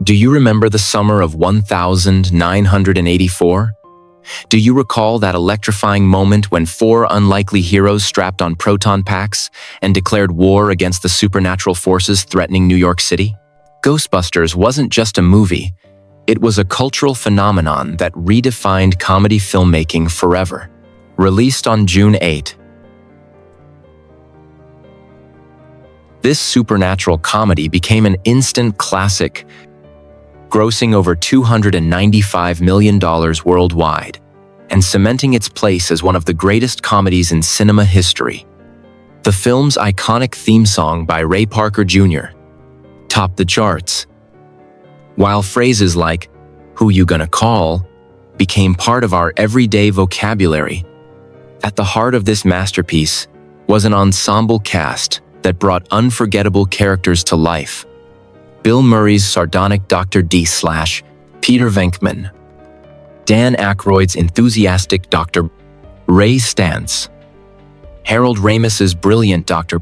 Do you remember the summer of 1984? Do you recall that electrifying moment when four unlikely heroes strapped on proton packs and declared war against the supernatural forces threatening New York City? Ghostbusters wasn't just a movie. It was a cultural phenomenon that redefined comedy filmmaking forever. Released on June 8. This supernatural comedy became an instant classic, grossing over $295 million worldwide, and cementing its place as one of the greatest comedies in cinema history. The film's iconic theme song by Ray Parker Jr. topped the charts, while phrases like, "Who you gonna call?" became part of our everyday vocabulary. At the heart of this masterpiece was an ensemble cast that brought unforgettable characters to life. Bill Murray's sardonic Dr. D/Peter Venkman, Dan Aykroyd's enthusiastic Dr. Ray Stantz, Harold Ramis's brilliant Dr.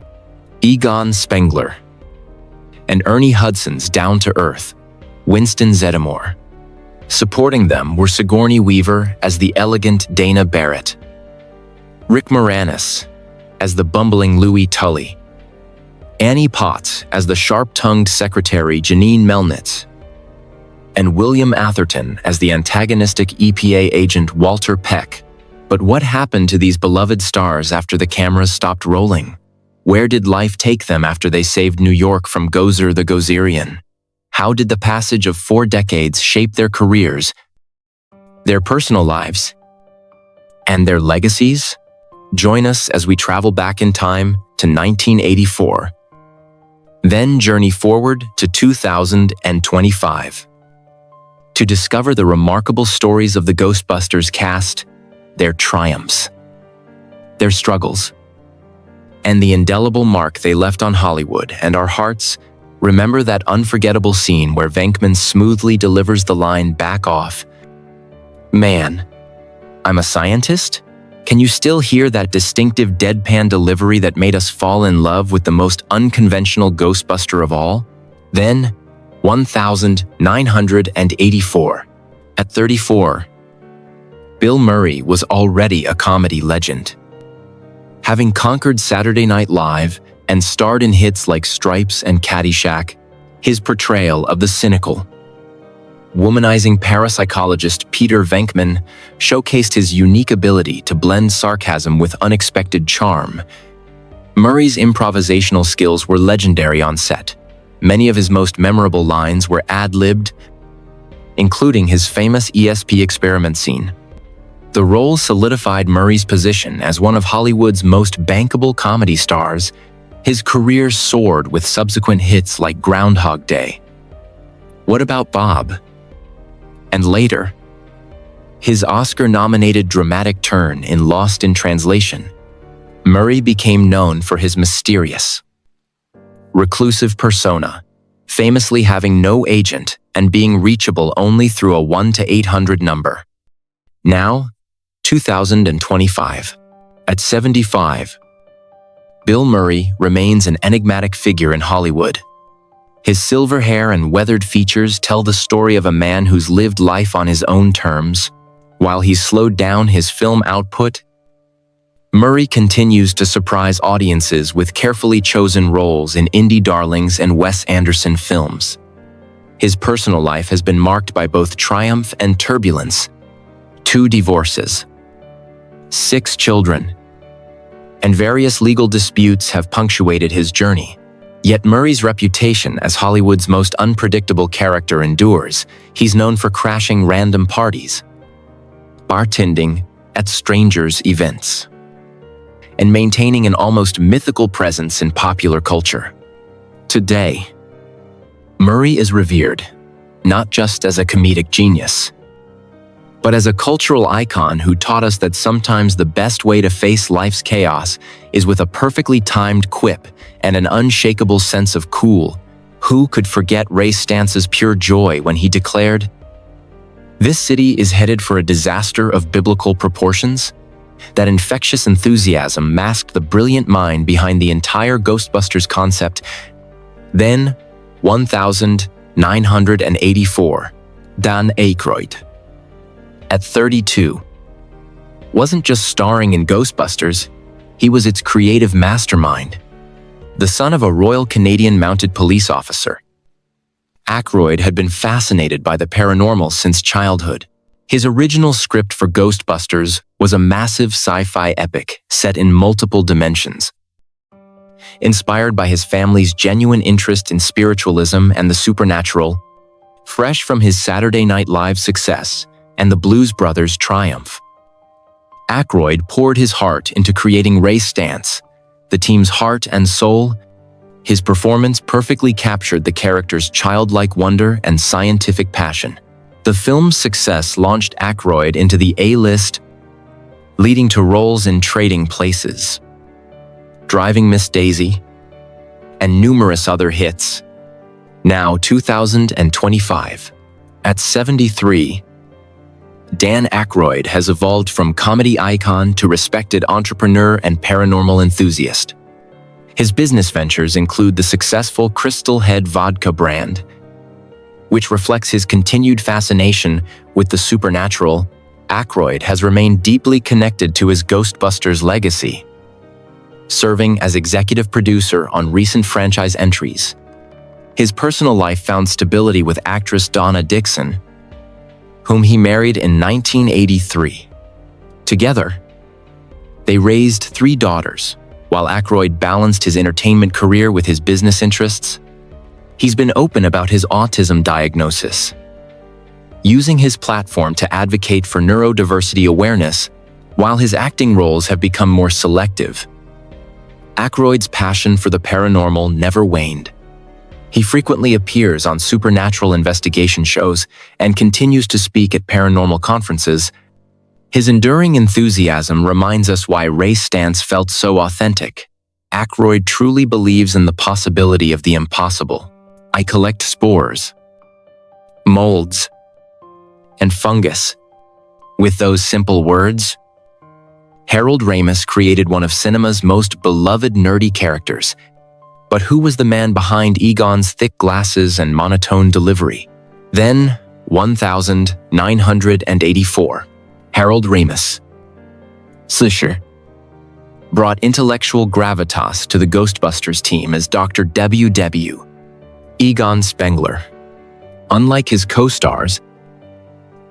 Egon Spengler, and Ernie Hudson's down-to-earth Winston Zeddemore. Supporting them were Sigourney Weaver as the elegant Dana Barrett, Rick Moranis as the bumbling Louis Tully, Annie Potts as the sharp-tongued secretary Janine Melnitz, and William Atherton as the antagonistic EPA agent Walter Peck. But what happened to these beloved stars after the cameras stopped rolling? Where did life take them after they saved New York from Gozer the Gozerian? How did the passage of 4 decades shape their careers, their personal lives, and their legacies? Join us as we travel back in time to 1984. Then journey forward to 2025 to discover the remarkable stories of the Ghostbusters cast, their triumphs, their struggles, and the indelible mark they left on Hollywood and our hearts. Remember that unforgettable scene where Venkman smoothly delivers the line, "Back off. Man, I'm a scientist?" Can you still hear that distinctive deadpan delivery that made us fall in love with the most unconventional Ghostbuster of all? Then, 1984. At 34, Bill Murray was already a comedy legend. Having conquered Saturday Night Live and starred in hits like Stripes and Caddyshack, his portrayal of the cynical, womanizing parapsychologist Peter Venkman showcased his unique ability to blend sarcasm with unexpected charm. Murray's improvisational skills were legendary on set. Many of his most memorable lines were ad-libbed, including his famous ESP experiment scene. The role solidified Murray's position as one of Hollywood's most bankable comedy stars. His career soared with subsequent hits like Groundhog Day, What About Bob? And later, his Oscar-nominated dramatic turn in Lost in Translation. Murray became known for his mysterious, reclusive persona, famously having no agent and being reachable only through a 1-800 number. Now, 2025. At 75, Bill Murray remains an enigmatic figure in Hollywood. His silver hair and weathered features tell the story of a man who's lived life on his own terms. While he's slowed down his film output, Murray continues to surprise audiences with carefully chosen roles in indie darlings and Wes Anderson films. His personal life has been marked by both triumph and turbulence. 2 divorces, 6 children, and various legal disputes have punctuated his journey. Yet Murray's reputation as Hollywood's most unpredictable character endures. He's known for crashing random parties, bartending at strangers' events, and maintaining an almost mythical presence in popular culture. Today, Murray is revered, not just as a comedic genius, but as a cultural icon who taught us that sometimes the best way to face life's chaos is with a perfectly timed quip and an unshakable sense of cool. Who could forget Ray Stantz's pure joy when he declared, "This city is headed for a disaster of biblical proportions"? That infectious enthusiasm masked the brilliant mind behind the entire Ghostbusters concept. Then, 1984. 984, Dan Aykroyd. At 32, wasn't just starring in Ghostbusters, he was its creative mastermind. The son of a Royal Canadian Mounted Police officer, Aykroyd had been fascinated by the paranormal since childhood. His original script for Ghostbusters was a massive sci-fi epic set in multiple dimensions. Inspired by his family's genuine interest in spiritualism and the supernatural, fresh from his Saturday Night Live success and the Blues Brothers' triumph, Aykroyd poured his heart into creating Raymond Stantz, the team's heart and soul. His performance perfectly captured the character's childlike wonder and scientific passion. The film's success launched Aykroyd into the A-list, leading to roles in Trading Places, Driving Miss Daisy, and numerous other hits. Now 2025. At 73, Dan Aykroyd has evolved from comedy icon to respected entrepreneur and paranormal enthusiast. His business ventures include the successful Crystal Head vodka brand, which reflects his continued fascination with the supernatural. Aykroyd has remained deeply connected to his Ghostbusters legacy, serving as executive producer on recent franchise entries. His personal life found stability with actress Donna Dixon, whom he married in 1983. Together, they raised 3 daughters. While Aykroyd balanced his entertainment career with his business interests, he's been open about his autism diagnosis, using his platform to advocate for neurodiversity awareness. While his acting roles have become more selective, Aykroyd's passion for the paranormal never waned. He frequently appears on supernatural investigation shows and continues to speak at paranormal conferences. His enduring enthusiasm reminds us why Raymond Stantz felt so authentic. Aykroyd truly believes in the possibility of the impossible. I collect spores, molds, and fungus. With those simple words, Harold Ramis created one of cinema's most beloved nerdy characters. But who was the man behind Egon's thick glasses and monotone delivery? Then, 1984, Harold Ramis, 40, brought intellectual gravitas to the Ghostbusters team as Dr. W.W. Egon Spengler. Unlike his co-stars,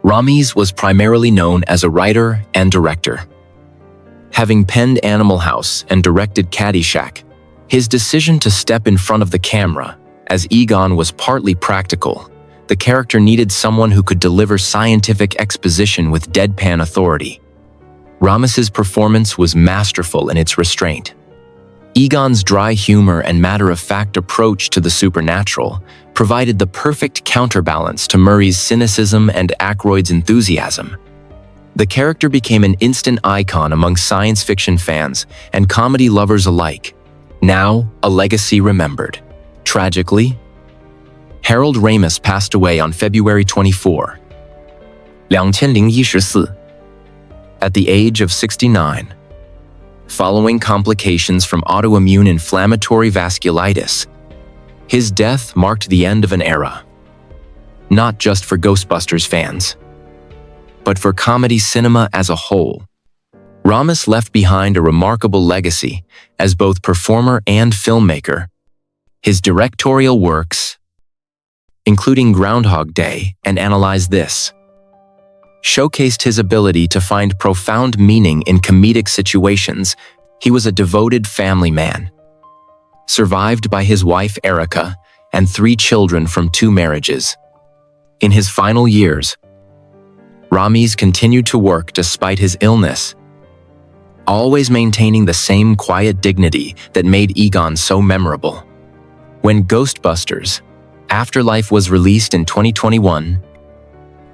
Ramis was primarily known as a writer and director. Having penned Animal House and directed Caddyshack, his decision to step in front of the camera, as Egon was partly practical. The character needed someone who could deliver scientific exposition with deadpan authority. Ramis's performance was masterful in its restraint. Egon's dry humor and matter-of-fact approach to the supernatural provided the perfect counterbalance to Murray's cynicism and Aykroyd's enthusiasm. The character became an instant icon among science fiction fans and comedy lovers alike. Now, a legacy remembered. Tragically, Harold Ramis passed away on February 24, 2014, at the age of 69, following complications from autoimmune inflammatory vasculitis. His death marked the end of an era, not just for Ghostbusters fans, but for comedy cinema as a whole. Ramis left behind a remarkable legacy as both performer and filmmaker. His directorial works, including Groundhog Day and Analyze This, showcased his ability to find profound meaning in comedic situations. He was a devoted family man, survived by his wife Erica and 3 children from 2 marriages. In his final years, Ramis continued to work despite his illness, always maintaining the same quiet dignity that made Egon so memorable. When Ghostbusters: Afterlife was released in 2021,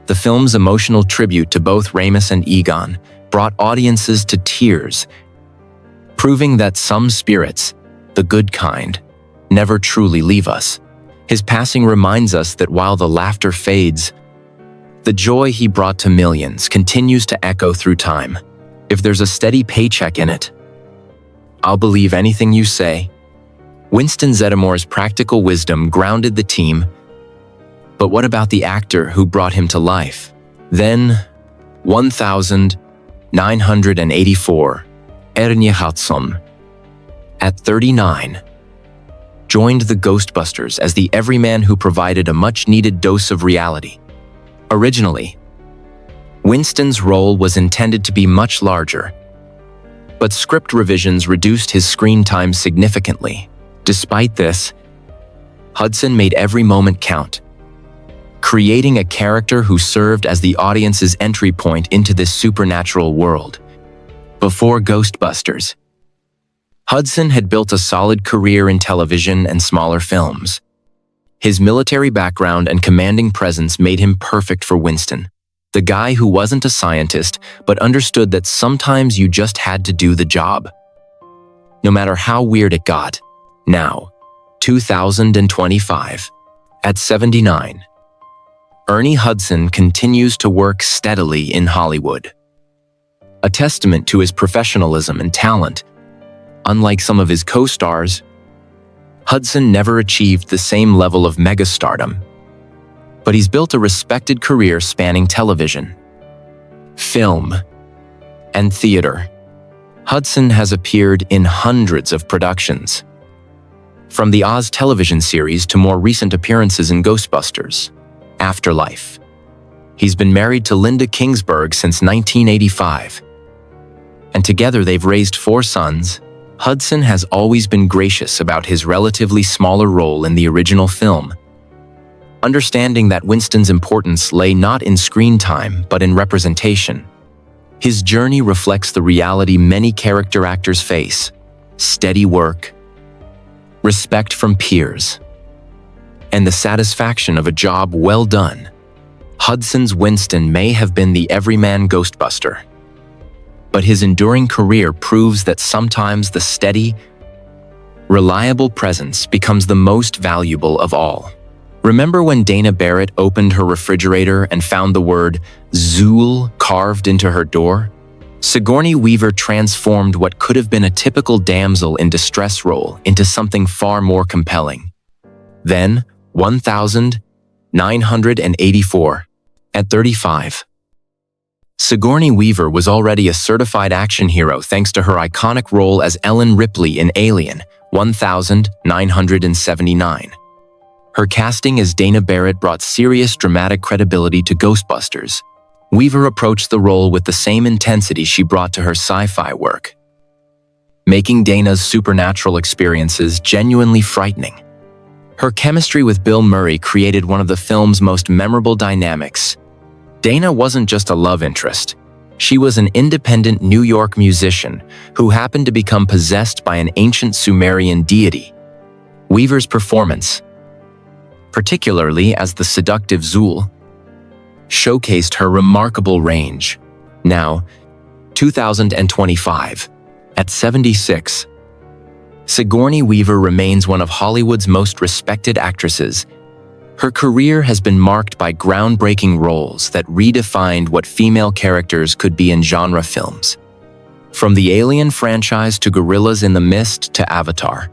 the film's emotional tribute to both Ramis and Egon brought audiences to tears, proving that some spirits, the good kind, never truly leave us. His passing reminds us that while the laughter fades, the joy he brought to millions continues to echo through time. If there's a steady paycheck in it, I'll believe anything you say. Winston Zeddimore's practical wisdom grounded the team, But what about the actor who brought him to life? Then, 1984, Ernie Hudson, at 39, joined the Ghostbusters as the everyman who provided a much-needed dose of reality. Originally, Winston's role was intended to be much larger, but script revisions reduced his screen time significantly. Despite this, Hudson made every moment count, creating a character who served as the audience's entry point into this supernatural world. Before Ghostbusters, Hudson had built a solid career in television and smaller films. His military background and commanding presence made him perfect for Winston, the guy who wasn't a scientist but understood that sometimes you just had to do the job, no matter how weird it got. Now, 2025, at 79, Ernie Hudson continues to work steadily in Hollywood. A testament to his professionalism and talent, unlike some of his co-stars, Hudson never achieved the same level of megastardom, but he's built a respected career spanning television, film, and theater. Hudson has appeared in hundreds of productions, from the Oz television series to more recent appearances in Ghostbusters, Afterlife. He's been married to Linda Kingsburg since 1985, and together they've raised 4 sons. Hudson has always been gracious about his relatively smaller role in the original film, understanding that Winston's importance lay not in screen time but in representation. His journey reflects the reality many character actors face: steady work, respect from peers, and the satisfaction of a job well done. Hudson's Winston may have been the everyman Ghostbuster, but his enduring career proves that sometimes the steady, reliable presence becomes the most valuable of all. Remember when Dana Barrett opened her refrigerator and found the word Zool carved into her door? Sigourney Weaver transformed what could have been a typical damsel in distress role into something far more compelling. Then, 1984, at 35. Sigourney Weaver was already a certified action hero thanks to her iconic role as Ellen Ripley in Alien, 1979. Her casting as Dana Barrett brought serious dramatic credibility to Ghostbusters. Weaver approached the role with the same intensity she brought to her sci-fi work, making Dana's supernatural experiences genuinely frightening. Her chemistry with Bill Murray created one of the film's most memorable dynamics. Dana wasn't just a love interest. She was an independent New York musician who happened to become possessed by an ancient Sumerian deity. Weaver's performance, particularly as the seductive Zool, showcased her remarkable range. Now, 2025, at 76, Sigourney Weaver remains one of Hollywood's most respected actresses. Her career has been marked by groundbreaking roles that redefined what female characters could be in genre films. From the Alien franchise to Gorillas in the Mist to Avatar,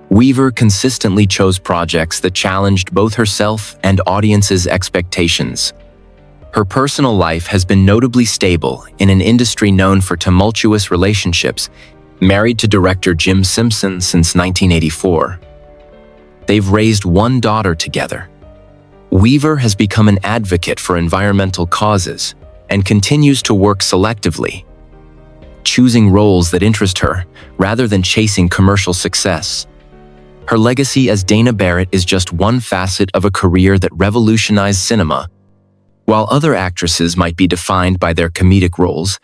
Weaver consistently chose projects that challenged both herself and audiences' expectations. Her personal life has been notably stable in an industry known for tumultuous relationships. Married to director Jim Simpson since 1984, they've raised 1 daughter together. Weaver has become an advocate for environmental causes and continues to work selectively, choosing roles that interest her rather than chasing commercial success. Her legacy as Dana Barrett is just one facet of a career that revolutionized cinema. While other actresses might be defined by their comedic roles,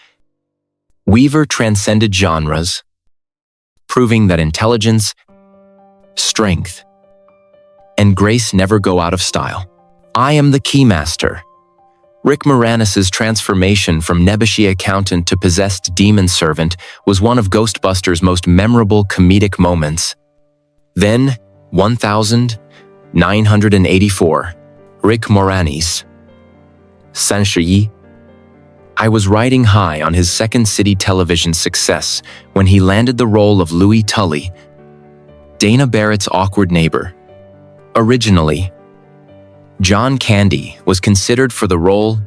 Weaver transcended genres, proving that intelligence, strength, and grace never go out of style. I Am the Keymaster. Rick Moranis' transformation from nebbishy accountant to possessed demon servant was one of Ghostbusters' most memorable comedic moments. Then, 1984, Rick Moranis. Sanshyi. I was riding high on his Second City television success when he landed the role of Louis Tully, Dana Barrett's awkward neighbor. Originally, John Candy was considered for the role,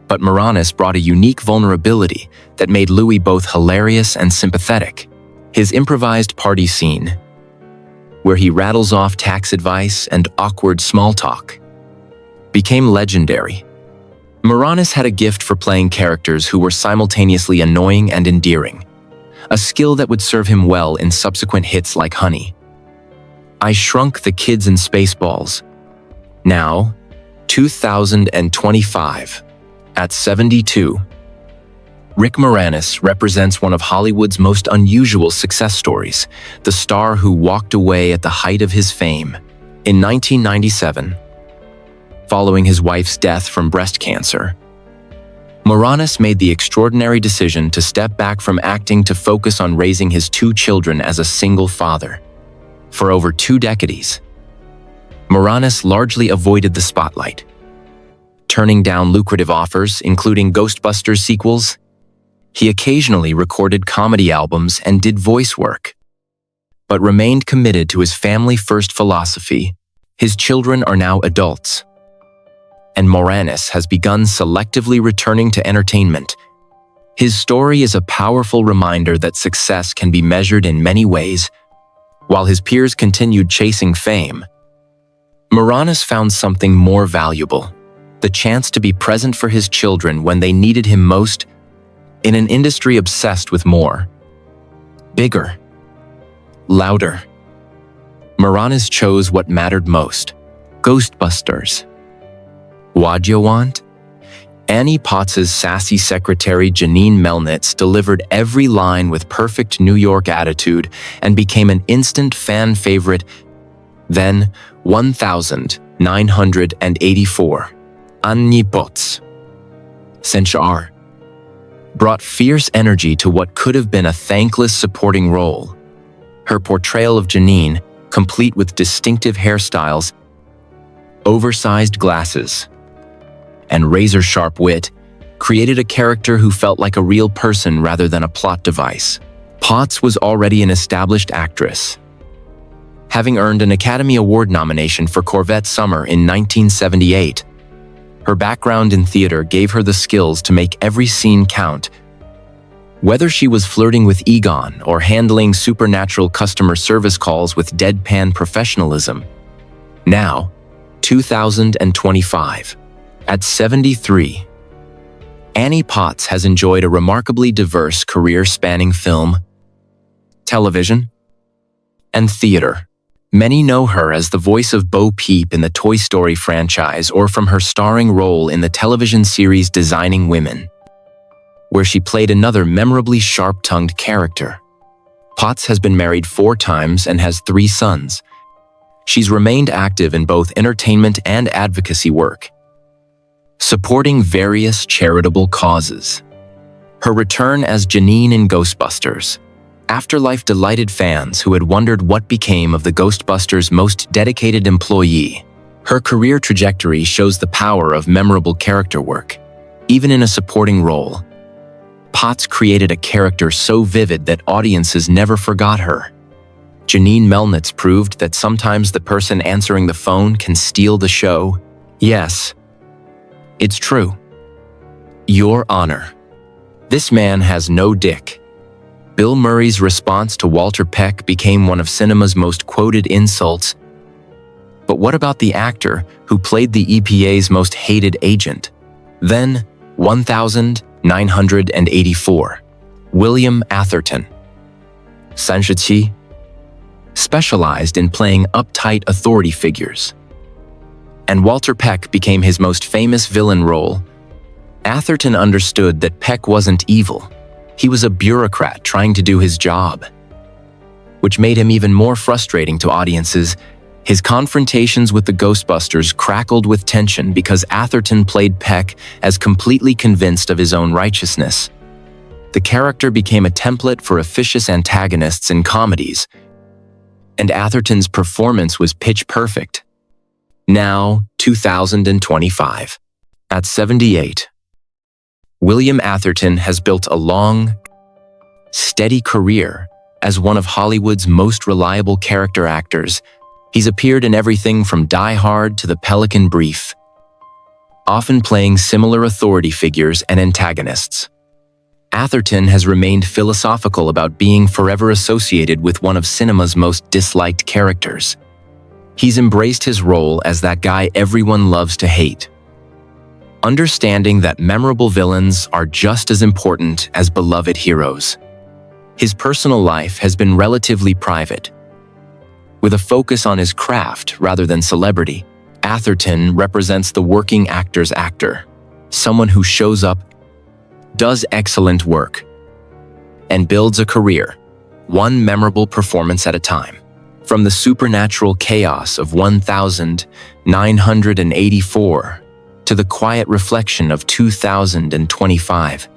but Moranis brought a unique vulnerability that made Louis both hilarious and sympathetic. His improvised party scene, where he rattles off tax advice and awkward small talk, became legendary. Moranis had a gift for playing characters who were simultaneously annoying and endearing, a skill that would serve him well in subsequent hits like Honey, I Shrunk the Kids and Spaceballs. Now, 2025. At 72, Rick Moranis represents one of Hollywood's most unusual success stories, the star who walked away at the height of his fame. In 1997, following his wife's death from breast cancer, Moranis made the extraordinary decision to step back from acting to focus on raising his 2 children as a single father. For over 2 decades, Moranis largely avoided the spotlight, turning down lucrative offers, including Ghostbusters sequels. He occasionally recorded comedy albums and did voice work, but remained committed to his family-first philosophy. His children are now adults, and Moranis has begun selectively returning to entertainment. His story is a powerful reminder that success can be measured in many ways. While his peers continued chasing fame, Moranis found something more valuable: the chance to be present for his children when they needed him most. In an industry obsessed with more, bigger, louder, Moranis chose what mattered most: Ghostbusters. What'd you want? Annie Potts's sassy secretary Janine Melnitz delivered every line with perfect New York attitude and became an instant fan favorite. Then, 1984. Annie Potts, Senchar, brought fierce energy to what could have been a thankless supporting role. Her portrayal of Janine, complete with distinctive hairstyles, oversized glasses, and razor-sharp wit, created a character who felt like a real person rather than a plot device. Potts was already an established actress, having earned an Academy Award nomination for Corvette Summer in 1978. Her background in theater gave her the skills to make every scene count. Whether she was flirting with Egon or handling supernatural customer service calls with deadpan professionalism. Now, 2025. At 73, Annie Potts has enjoyed a remarkably diverse career spanning film, television, and theater. Many know her as the voice of Bo Peep in the Toy Story franchise or from her starring role in the television series Designing Women, where she played another memorably sharp-tongued character. Potts has been married 4 times and has 3 sons. She's remained active in both entertainment and advocacy work, supporting various charitable causes. Her return as Janine in Ghostbusters. Afterlife delighted fans who had wondered what became of the Ghostbusters' most dedicated employee. Her career trajectory shows the power of memorable character work. Even in a supporting role, Potts created a character so vivid that audiences never forgot her. Janine Melnitz proved that sometimes the person answering the phone can steal the show. Yes, it's true. Your Honor, this man has no dick. Bill Murray's response to Walter Peck became one of cinema's most quoted insults. But what about the actor who played the EPA's most hated agent? Then, 1984. William Atherton, Sanshiji, specialized in playing uptight authority figures, and Walter Peck became his most famous villain role. Atherton understood that Peck wasn't evil. He was a bureaucrat trying to do his job, which made him even more frustrating to audiences. His confrontations with the Ghostbusters crackled with tension because Atherton played Peck as completely convinced of his own righteousness. The character became a template for officious antagonists in comedies, and Atherton's performance was pitch perfect. Now, 2025. At 78, William Atherton has built a long, steady career as one of Hollywood's most reliable character actors. He's appeared in everything from Die Hard to The Pelican Brief, often playing similar authority figures and antagonists. Atherton has remained philosophical about being forever associated with one of cinema's most disliked characters. He's embraced his role as that guy everyone loves to hate, understanding that memorable villains are just as important as beloved heroes. His personal life has been relatively private, with a focus on his craft rather than celebrity. Atherton represents the working actor's actor, someone who shows up, does excellent work, and builds a career, one memorable performance at a time. From the supernatural chaos of 1984 to the quiet reflection of 2025,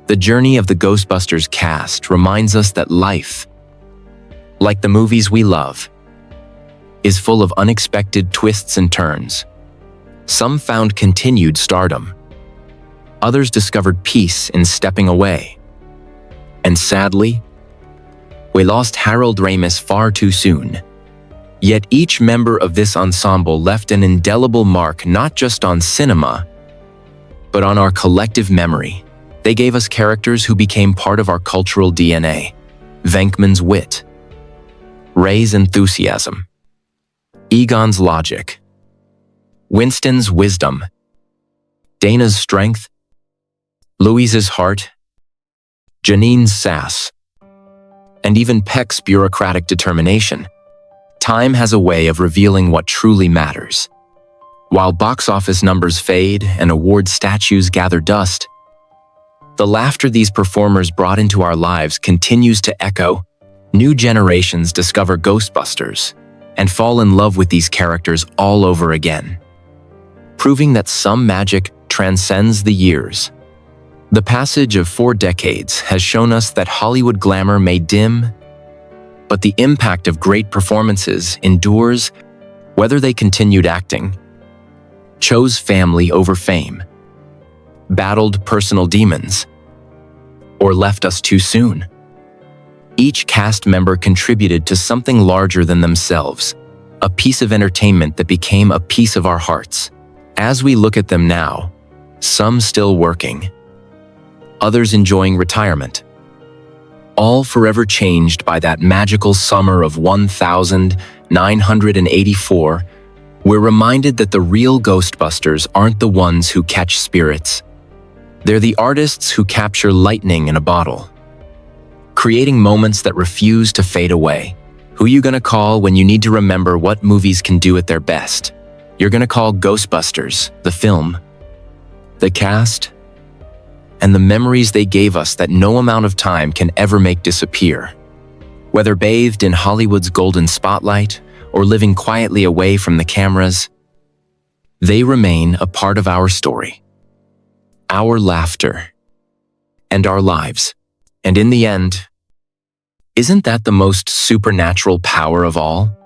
the journey of the Ghostbusters cast reminds us that life, like the movies we love, is full of unexpected twists and turns. Some found continued stardom. Others discovered peace in stepping away. And sadly, we lost Harold Ramis far too soon. Yet each member of this ensemble left an indelible mark not just on cinema, but on our collective memory. They gave us characters who became part of our cultural DNA. Venkman's wit, Ray's enthusiasm, Egon's logic, Winston's wisdom, Dana's strength, Louise's heart, Janine's sass, and even Peck's bureaucratic determination. Time has a way of revealing what truly matters. While box office numbers fade and award statues gather dust, the laughter these performers brought into our lives continues to echo. New generations discover Ghostbusters and fall in love with these characters all over again, proving that some magic transcends the years. The passage of 4 decades has shown us that Hollywood glamour may dim, but the impact of great performances endures, whether they continued acting, chose family over fame, battled personal demons, or left us too soon. Each cast member contributed to something larger than themselves, a piece of entertainment that became a piece of our hearts. As we look at them now, some still working, others enjoying retirement, all forever changed by that magical summer of 1984, we're reminded that the real Ghostbusters aren't the ones who catch spirits. They're the artists who capture lightning in a bottle, creating moments that refuse to fade away. Who you gonna call when you need to remember what movies can do at their best? You're gonna call Ghostbusters, the film, the cast, and the memories they gave us that no amount of time can ever make disappear. Whether bathed in Hollywood's golden spotlight or living quietly away from the cameras, they remain a part of our story, our laughter, and our lives. And in the end, isn't that the most supernatural power of all?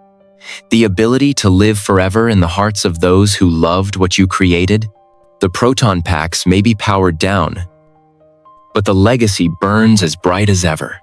The ability to live forever in the hearts of those who loved what you created? The proton packs may be powered down, but the legacy burns as bright as ever.